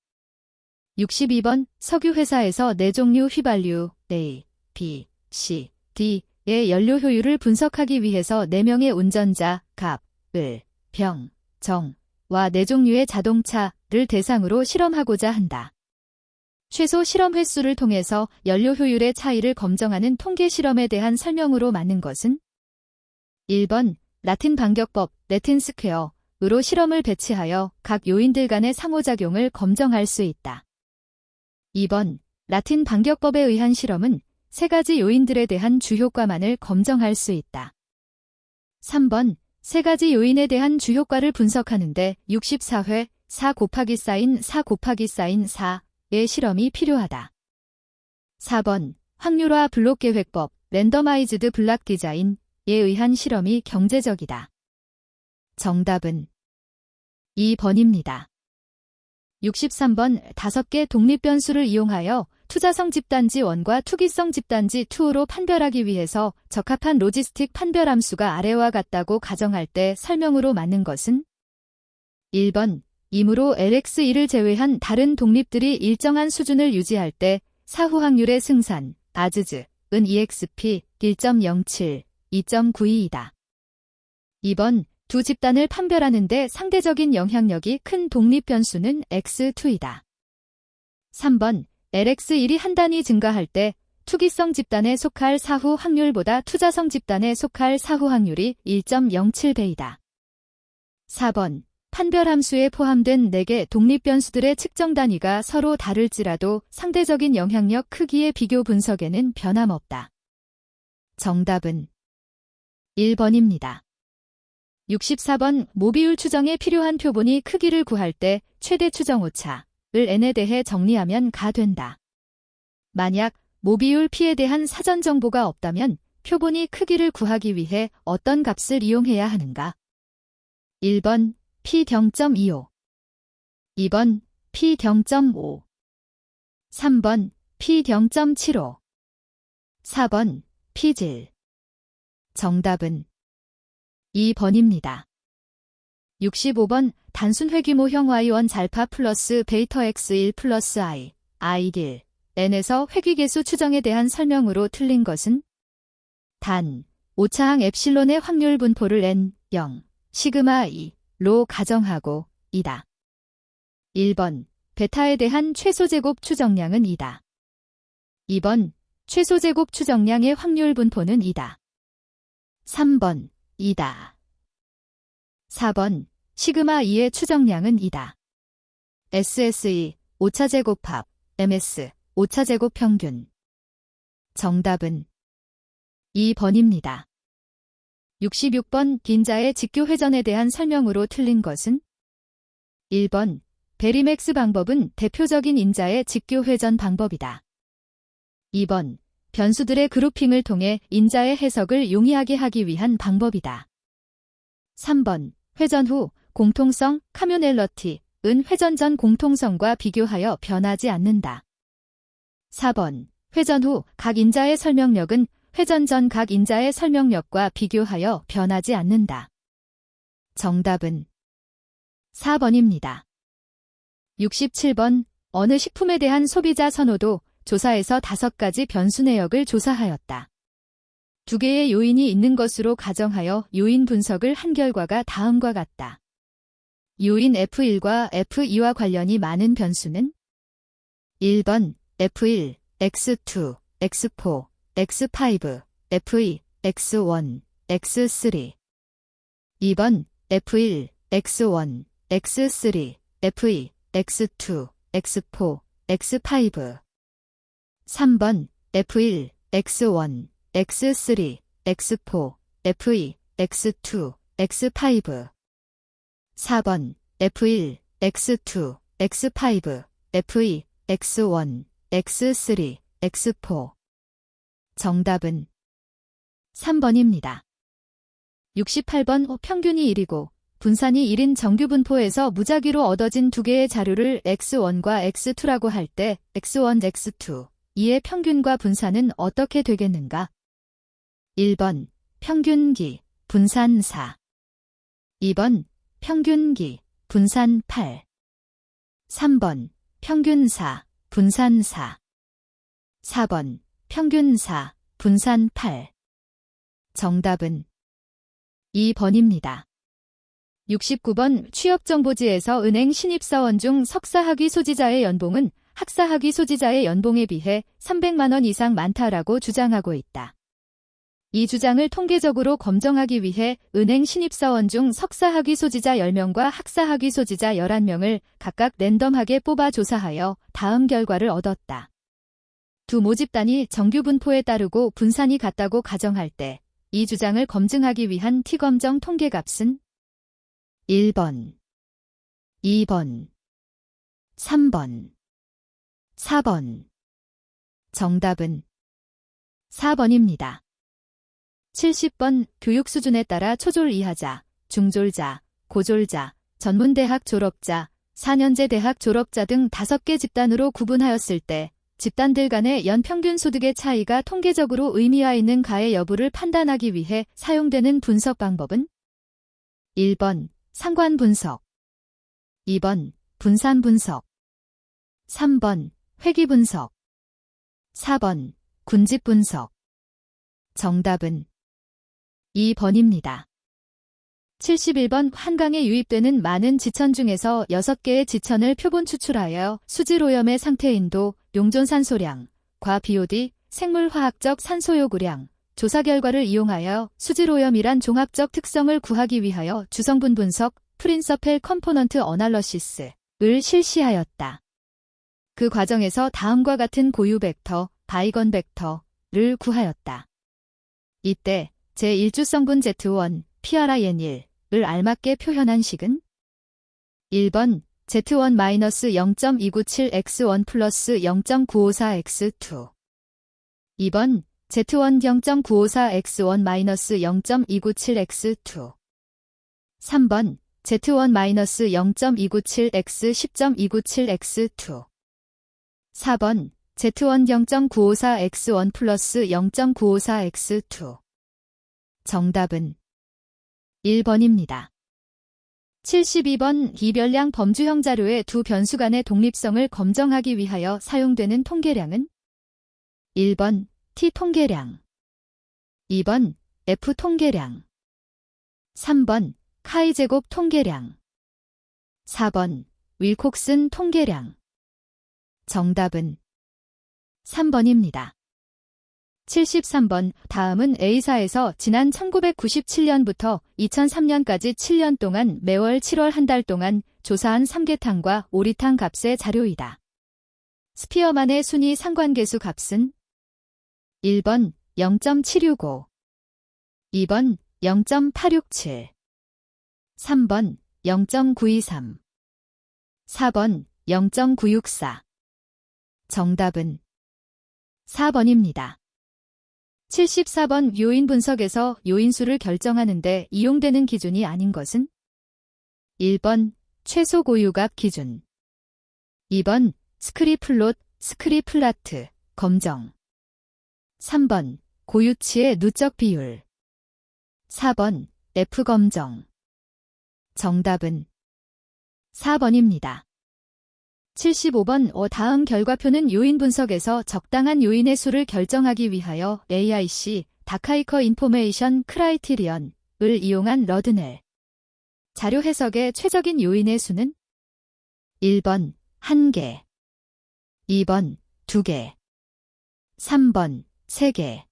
62번 석유 회사에서 4종류 휘발유 A, B, C, D의 연료 효율을 분석하기 위해서 4명의 운전자 갑, 을, 병, 정와 4종류의 자동차를 대상으로 실험하고자 한다. 최소 실험 횟수를 통해서 연료 효율의 차이를 검정하는 통계 실험에 대한 설명으로 맞는 것은? 1번 라틴 반격법 레틴 스퀘어으로 실험을 배치하여 각 요인들 간의 상호작용을 검정할 수 있다. 2번 라틴 반격법에 의한 실험은 3가지 요인들에 대한 주효과만을 검정할 수 있다. 3번 3가지 요인에 대한 주효과를 분석하는데 64회 4 곱하기 사인 4 곱하기 사인 4의 실험이 필요하다. 4번 확률화 블록 계획법 랜더마이즈드 블락 디자인에 의한 실험이 경제적이다. 정답은 2번입니다. 63번 5개 독립 변수를 이용하여 투자성 집단지 1과 투기성 집단지 2로 판별하기 위해서 적합한 로지스틱 판별 함수가 아래와 같다고 가정할 때 설명으로 맞는 것은? 1번 이므로 LX1을 제외한 다른 독립들이 일정한 수준을 유지할 때 사후 확률의 승산, 아즈즈은 EXP 1.07, 2.92이다. 2번, 두 집단을 판별하는 데 상대적인 영향력이 큰 독립 변수는 X2이다. 3번, LX1이 한 단위 증가할 때 투기성 집단에 속할 사후 확률보다 투자성 집단에 속할 사후 확률이 1.07배이다. 4번, 판별함수에 포함된 4개 독립 변수들의 측정 단위가 서로 다를지라도 상대적인 영향력 크기의 비교 분석에는 변함없다. 정답은 1번입니다. 64번, 모비율 추정에 필요한 표본이 크기를 구할 때 최대 추정 오차를 n에 대해 정리하면 가 된다. 만약 모비율 p에 대한 사전 정보가 없다면 표본이 크기를 구하기 위해 어떤 값을 이용해야 하는가? 1번 p 0.25, 2번 p 0.5, 3번 p 0.75, 4번 p질. 정답은 2번입니다. 65번, 단순 회귀모형 Y1 잘파 플러스 베이터 X1 플러스 I1, N에서 회귀계수 추정에 대한 설명으로 틀린 것은? 단, 오차항 엡실론의 확률 분포를 N, 0, 시그마 2로 가정하고 이다. 1번, 베타에 대한 최소제곱 추정량은 이다. 2번, 최소제곱 추정량의 확률 분포는 이다. 3번, 이다. 4번, 시그마 2의 추정량은 이다. SSE, 오차제곱합, MS, 오차제곱 평균. 정답은 2번입니다. 66번, 빈자의 직교 회전에 대한 설명으로 틀린 것은? 1번, 베리맥스 방법은 대표적인 인자의 직교 회전 방법이다. 2번, 변수들의 그룹핑을 통해 인자의 해석을 용이하게 하기 위한 방법이다. 3번, 회전 후 공통성 카뮤넬러티은 회전 전 공통성과 비교하여 변하지 않는다. 4번, 회전 후 각 인자의 설명력은 회전 전 각 인자의 설명력과 비교하여 변하지 않는다. 정답은 4번입니다. 67번, 어느 식품에 대한 소비자 선호도 조사에서 5가지 변수 내역을 조사하였다. 2개의 요인이 있는 것으로 가정하여 요인 분석을 한 결과가 다음과 같다. 요인 F1과 F2와 관련이 많은 변수는? 1번, F1, X2, X4, X5, F2, X1, X3. 2번, F1, X1, X3, F2, X2, X4, X5. 3번, F1, X1, X3, X4, F2, X2, X5. 4번, F1, X2, X5, F2, X1, X3, X4. 정답은 3번입니다. 68번, 평균이 1이고 분산이 1인 정규분포에서 무작위로 얻어진 2개의 자료를 X1과 X2라고 할 때 X1, X2, 이의 평균과 분산은 어떻게 되겠는가? 1번, 평균기, 분산 4. 2번, 평균기, 분산 8. 3번, 평균 4, 분산 4. 4번, 평균 4, 분산 8. 정답은 2번입니다. 69번, 취업정보지에서 은행 신입사원 중 석사학위 소지자의 연봉은 학사학위 소지자의 연봉에 비해 300만 원 이상 많다라고 주장하고 있다. 이 주장을 통계적으로 검증하기 위해 은행 신입사원 중 석사학위 소지자 10명과 학사학위 소지자 11명을 각각 랜덤하게 뽑아 조사하여 다음 결과를 얻었다. 두 모집단이 정규 분포에 따르고 분산이 같다고 가정할 때 이 주장을 검증하기 위한 T검정 통계값은 1번, 2번, 3번, 4번. 정답은 4번입니다. 70번, 교육 수준에 따라 초졸 이하자, 중졸자, 고졸자, 전문대학 졸업자, 4년제 대학 졸업자 등 5개 집단으로 구분하였을 때 집단들 간의 연평균 소득의 차이가 통계적으로 의미와 있는 가의 여부를 판단하기 위해 사용되는 분석 방법은? 1번, 상관 분석. 2번 분산 분석, 3번 회귀 분석, 4번 군집 분석. 정답은 2번입니다. 71번 한강에 유입되는 많은 지천 중에서 6개의 지천을 표본 추출하여 수질오염의 상태인도, 용존산소량, 과 BOD, 생물화학적 산소요구량, 조사 결과를 이용하여 수질오염이란 종합적 특성을 구하기 위하여 주성분 분석, 프린서펠 컴포넌트 어널러시스를 실시하였다. 그 과정에서 다음과 같은 고유 벡터, 바이건 벡터를 구하였다. 이때 제1주성분 Z1, PRIN1을 알맞게 표현한 식은 1번 Z1-0.297X1 플러스 0.954X2, 2번 Z1 0.954X1-0.297X2, 3번 Z1-0.297X10.297X2, 4번 Z1 0.954X1 플러스 0.954X2. 정답은 1번입니다. 72번 이별량 범주형 자료의 두 변수 간의 독립성을 검정하기 위하여 사용되는 통계량은 1번 T 통계량, 2번 F 통계량, 3번 카이 제곱 통계량, 4번 윌콕슨 통계량. 정답은 3번입니다. 73번 다음은 A사에서 지난 1997년부터 2003년까지 7년 동안 매월 7월 한 달 동안 조사한 삼계탕과 오리탕 값의 자료이다. 스피어만의 순위 상관계수 값은 1번 0.765, 2번 0.867, 3번 0.923, 4번 0.964. 정답은 4번입니다. 74번 요인 분석에서 요인수를 결정하는데 이용되는 기준이 아닌 것은 1번 최소 고유값 기준, 2번 스크리플롯, 스크리플라트, 검정, 3번 고유치의 누적 비율, 4번 F 검정. 정답은 4번입니다. 75번 다음 결과표는 요인 분석에서 적당한 요인의 수를 결정하기 위하여 AIC, 다카이커 인포메이션 크라이티리언을 이용한 러드넬. 자료 해석의 최적인 요인의 수는 1번 1개, 2번 2개, 3번 3개,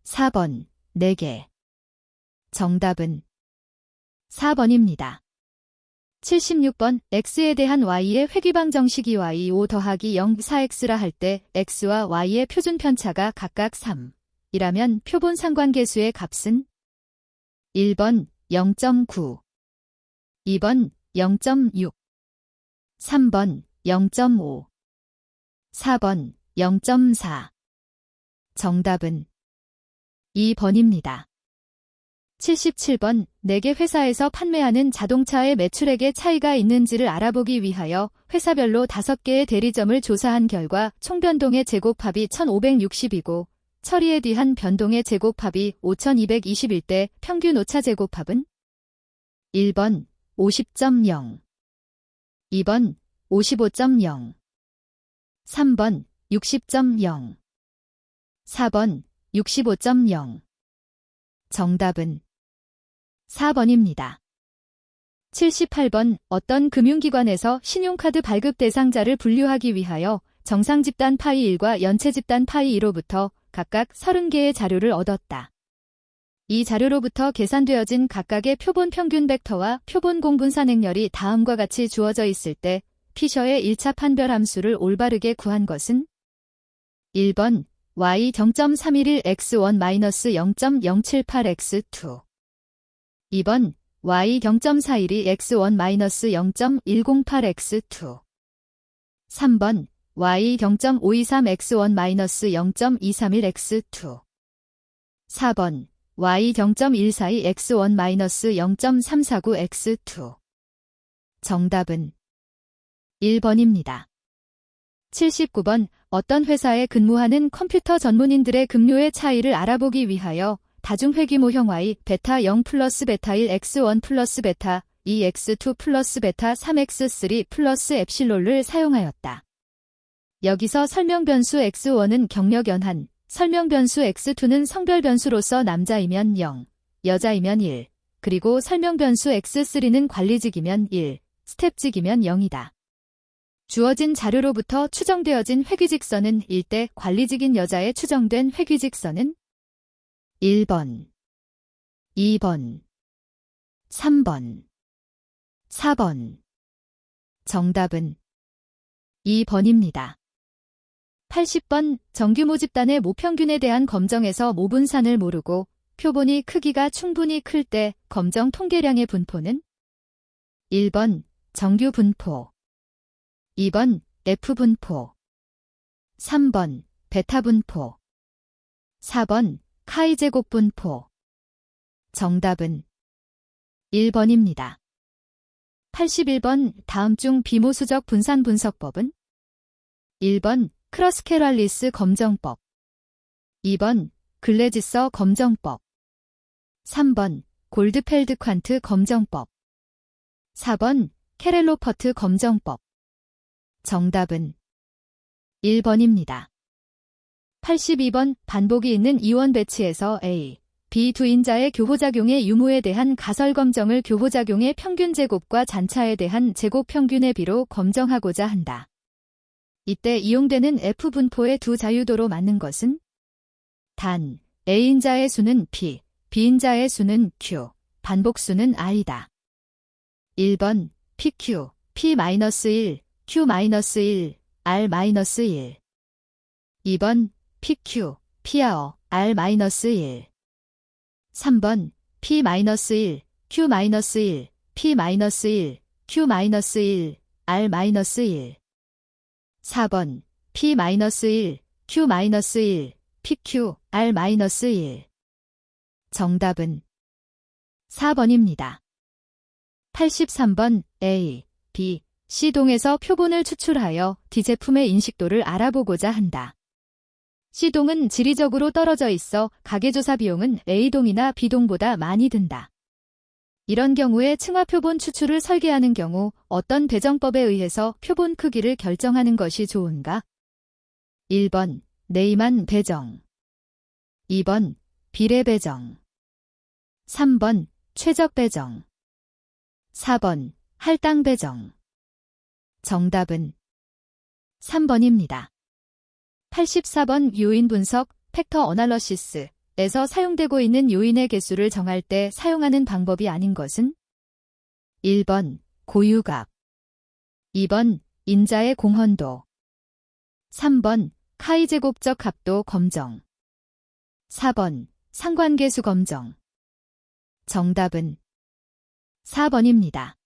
4번 4개. 정답은 4번입니다. 76번 x에 대한 y의 회귀방 정식이 y5 더하기 0 4x라 할 때 x와 y의 표준 편차가 각각 3이라면 표본 상관계수의 값은 1번 0.9, 2번 0.6, 3번 0.5, 4번 0.4. 정답은 2번입니다. 77번 4개 회사에서 판매하는 자동차의 매출액의 차이가 있는지를 알아보기 위하여 회사별로 5개의 대리점을 조사한 결과 총 변동의 제곱합이 1560이고 처리에 대한 변동의 제곱합이 5221대 평균 오차 제곱합은 1번 50.0, 2번 55.0, 3번 60.0, 4번 65.0. 정답은 4번입니다. 78번 어떤 금융기관에서 신용카드 발급 대상자를 분류하기 위하여 정상 집단 파이 1과 연체 집단 파이 2로부터 각각 30개의 자료를 얻었다. 이 자료로부터 계산되어진 각각의 표본 평균 벡터와 표본 공분산 행렬이 다음과 같이 주어져 있을 때 피셔의 1차 판별 함수를 올바르게 구한 것은 1번 y 0.311x1-0.078x2, 2번 y 0.412x1-0.108x2, 3번 y 0.523x1-0.231x2, 4번 y 0.142x1-0.349x2. 정답은 1번입니다. 79번 어떤 회사에 근무하는 컴퓨터 전문인들의 급료의 차이를 알아보기 위하여 다중회귀모형 y 베타 0 플러스 베타 1 x1 플러스 베타 2x2 플러스 베타 3x3 플러스 엡실론을 사용하였다. 여기서 설명변수 x1은 경력 연한, 설명변수 x2는 성별 변수로서 남자이면 0, 여자이면 1, 그리고 설명변수 x3는 관리직이면 1, 스텝직이면 0이다. 주어진 자료로부터 추정되어진 회귀직선은 일대 관리직인 여자에 추정된 회귀직선은 1번, 2번, 3번, 4번. 정답은 2번입니다. 80번 정규 모집단의 모평균에 대한 검정에서 모분산을 모르고 표본이 크기가 충분히 클 때 검정 통계량의 분포는 1번 정규 분포, 2번 F 분포, 3번 베타 분포, 4번 카이 제곱 분포. 정답은 1번입니다. 81번 다음 중 비모수적 분산 분석법은 1번 크러스케랄리스 검정법, 2번 글래지서 검정법, 3번 골드펠드 퀀트 검정법, 4번 케렐로퍼트 검정법. 정답은 1번입니다. 82번 반복이 있는 이원 배치에서 A, B 두 인자의 교호작용의 유무에 대한 가설검정을 교호작용의 평균 제곱과 잔차에 대한 제곱 평균의 비로 검정하고자 한다. 이때 이용되는 F분포의 두 자유도로 맞는 것은 단 A인자의 수는 P, B인자의 수는 Q, 반복수는 I다. 1번 PQ, P-1, Q-1, R-1. 2번 PQ, Pr, R-1. 3번 P-1, Q-1, P-1, Q-1, R-1. 4번 P-1, Q-1, PQ, R-1. 정답은 4번입니다. 83번 A, B, C동에서 표본을 추출하여 D제품의 인식도를 알아보고자 한다. C동은 지리적으로 떨어져 있어 가계조사 비용은 A동이나 B동보다 많이 든다. 이런 경우에 층화표본 추출을 설계하는 경우 어떤 배정법에 의해서 표본 크기를 결정하는 것이 좋은가? 1번 네이만 배정, 2번 비례 배정, 3번 최적 배정, 4번 할당 배정. 정답은 3번입니다. 84번 요인 분석, 팩터 어널러시스에서 사용되고 있는 요인의 개수를 정할 때 사용하는 방법이 아닌 것은 1번 고유값, 2번 인자의 공헌도, 3번 카이제곱적 합도 검정, 4번 상관계수 검정. 정답은 4번입니다.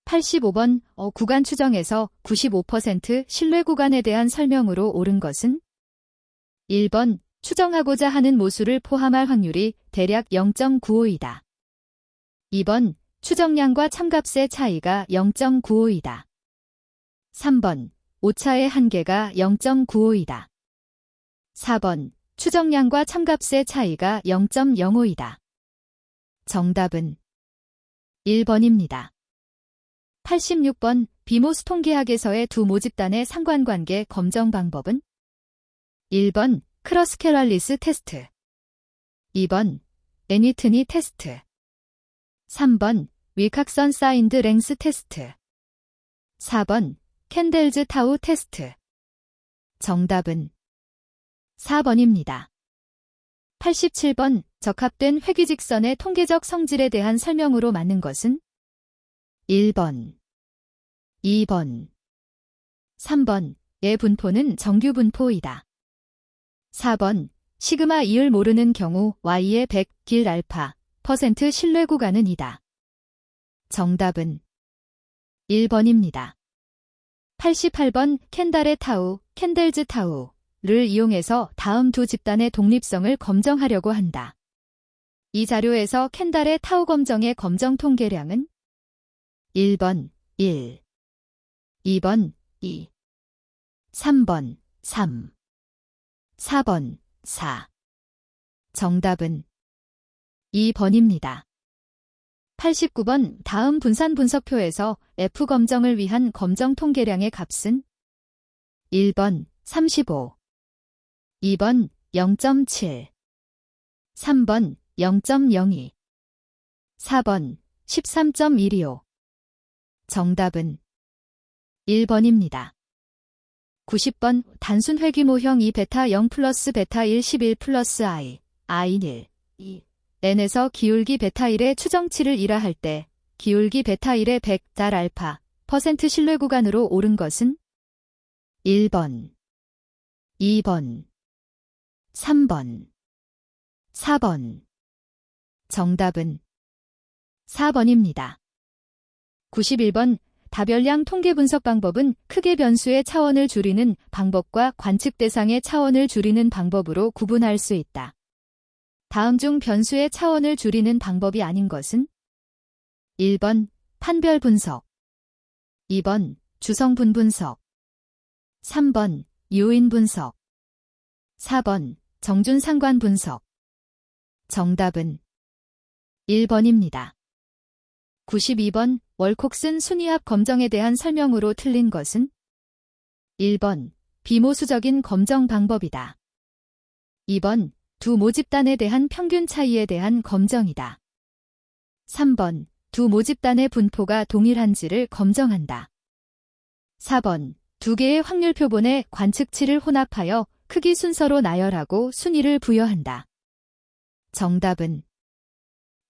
85번 구간 추정에서 95% 신뢰 구간에 대한 설명으로 옳은 것은 1번 추정하고자 하는 모수를 포함할 확률이 대략 0.95이다. 2번 추정량과 참값의 차이가 0.95이다. 3번 오차의 한계가 0.95이다. 4번 추정량과 참값의 차이가 0.05이다. 정답은 1번입니다. 86번 비모스 통계학에서의 두 모집단의 상관관계 검정 방법은 1번 크러스케랄리스 테스트, 2번 애니트니 테스트, 3번 윌칵선 사인드 랭스 테스트, 4번 캔델즈 타우 테스트. 정답은 4번입니다. 87번 적합된 회귀직선의 통계적 성질에 대한 설명으로 맞는 것은 1번, 2번, 3번 의 분포는 정규 분포이다. 4번 시그마 2을 모르는 경우 Y의 100, 길 알파, % 신뢰 구간은 이다. 정답은 1번입니다. 88번 캔달의 타우, 캔델즈 타우를 이용해서 다음 두 집단의 독립성을 검정하려고 한다. 이 자료에서 캔달의 타우 검정의 검정 통계량은 1번 1, 2번 2, 3번 3, 4번 4. 정답은 2번입니다. 89번 다음 분산 분석표에서 F 검정을 위한 검정 통계량의 값은 1번 35, 2번 0.7, 3번 0.02, 4번 13.125. 정답은 1번입니다. 90번 단순 회귀모형 2 베타 0 플러스 베타 1 11 플러스 i, i1, 2, n에서 기울기 베타 1의 추정치를 1하 할 때 기울기 베타 1의 100달 알파 % 신뢰 구간으로 옳은 것은 1번, 2번, 3번, 4번. 정답은 4번입니다. 91번 다별량 통계 분석 방법은 크게 변수의 차원을 줄이는 방법과 관측 대상의 차원을 줄이는 방법으로 구분할 수 있다. 다음 중 변수의 차원을 줄이는 방법이 아닌 것은 1번 판별 분석, 2번 주성분 분석, 3번 요인 분석, 4번 정준 상관 분석. 정답은 1번입니다. 92번 월콕슨 순위합 검정에 대한 설명으로 틀린 것은 1번 비모수적인 검정 방법이다. 2번 두 모집단에 대한 평균 차이에 대한 검정이다. 3번 두 모집단의 분포가 동일한지를 검정한다. 4번 두 개의 확률 표본의 관측치를 혼합하여 크기 순서로 나열하고 순위를 부여한다. 정답은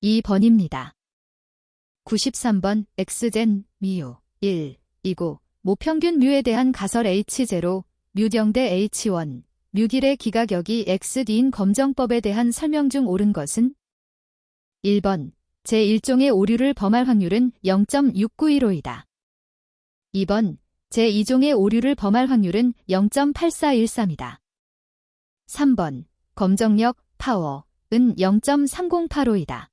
2번입니다. 93번 x젠 미유 1 이고 모평균 뮤에 대한 가설 H0 뮤0 대 H1 뮤1의 기가격이 XD인 검정법에 대한 설명 중 옳은 것은 1번 제1종의 오류를 범할 확률은 0.6915이다. 2번 제2종의 오류를 범할 확률은 0.8413이다. 3번 검정력 파워은 0.3085이다.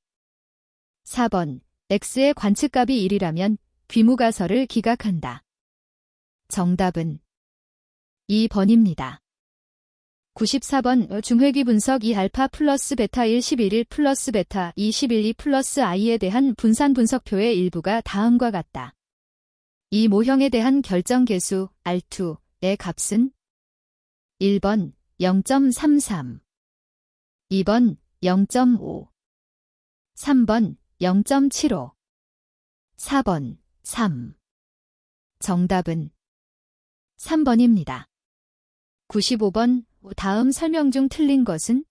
4번 X의 관측값이 1이라면 귀무가설을 기각한다. 정답은 2번입니다. 94번 중회귀 분석 2알파 플러스 베타 1 11 플러스 베타 2 11 2 플러스 i에 대한 분산 분석표의 일부가 다음과 같다. 이 모형에 대한 결정계수 R2의 값은 1번 0.33, 2번 0.5, 3번 0.75, 4번 3. 정답은 3번입니다. 95번 다음 설명 중 틀린 것은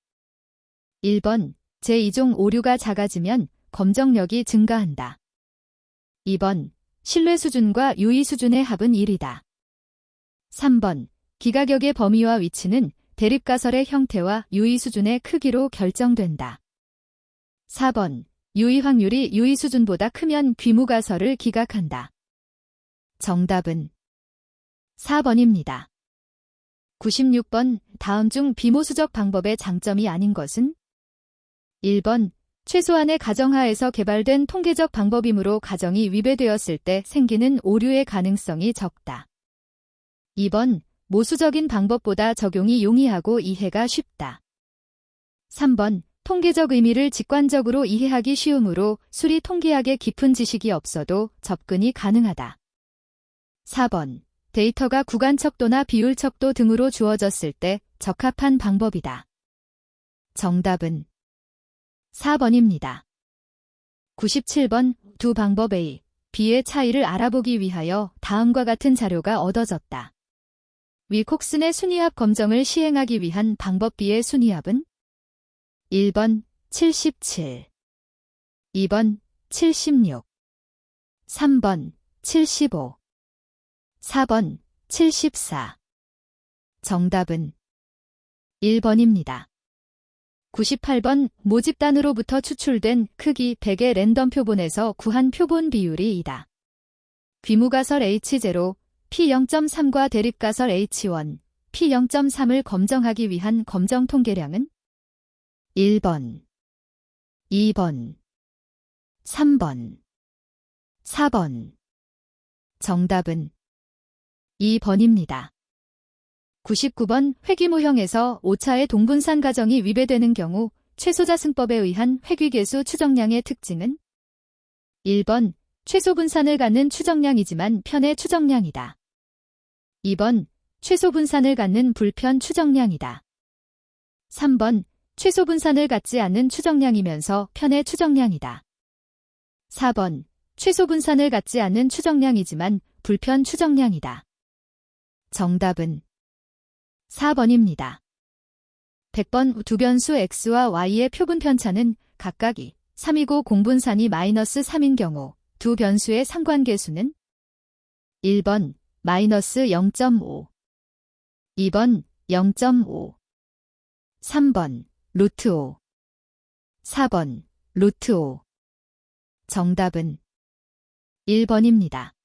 1번 제2종 오류가 작아지면 검정력이 증가한다. 2번 신뢰 수준과 유의 수준의 합은 1이다. 3번 기가격의 범위와 위치는 대립가설의 형태와 유의 수준의 크기로 결정된다. 4번 유의 확률이 유의 수준보다 크면 귀무가설을 기각한다. 정답은 4번입니다. 96번 다음 중 비모수적 방법의 장점이 아닌 것은 1번 최소한의 가정하에서 개발된 통계적 방법이므로 가정이 위배되었을 때 생기는 오류의 가능성이 적다. 2번 모수적인 방법보다 적용이 용이하고 이해가 쉽다. 3번 통계적 의미를 직관적으로 이해하기 쉬우므로 수리 통계학에 깊은 지식이 없어도 접근이 가능하다. 4번 데이터가 구간 척도나 비율 척도 등으로 주어졌을 때 적합한 방법이다. 정답은 4번입니다. 97번 두 방법 A, B의 차이를 알아보기 위하여 다음과 같은 자료가 얻어졌다. 윌콕슨의 순위합 검정을 시행하기 위한 방법 B의 순위합은 1번 77, 2번 76, 3번 75, 4번 74. 정답은 1번입니다. 98번 모집단으로부터 추출된 크기 100의 랜덤 표본에서 구한 표본 비율이 이다. 귀무가설 H0, P0.3과 대립가설 H1, P0.3을 검정하기 위한 검정 통계량은 1번, 2번, 3번, 4번. 정답은 2번입니다. 99번 회귀모형에서 오차의 동분산 가정이 위배되는 경우 최소자승법에 의한 회귀계수 추정량의 특징은 1번 최소 분산을 갖는 추정량이지만 편의 추정량이다. 2번 최소 분산을 갖는 불편 추정량이다. 3번 최소 분산을 갖지 않는 추정량이면서 편의 추정량이다. 4번 최소 분산을 갖지 않는 추정량이지만 불편 추정량이다. 정답은 4번입니다. 100번 두 변수 x와 y의 표분 편차는 각각 2, 3이고 공분산이 마이너스 3인 경우 두 변수의 상관계수는 1번 마이너스 0.5, 2번 0.5, 3번 루트 5, 4번 루트 5. 정답은 1번입니다.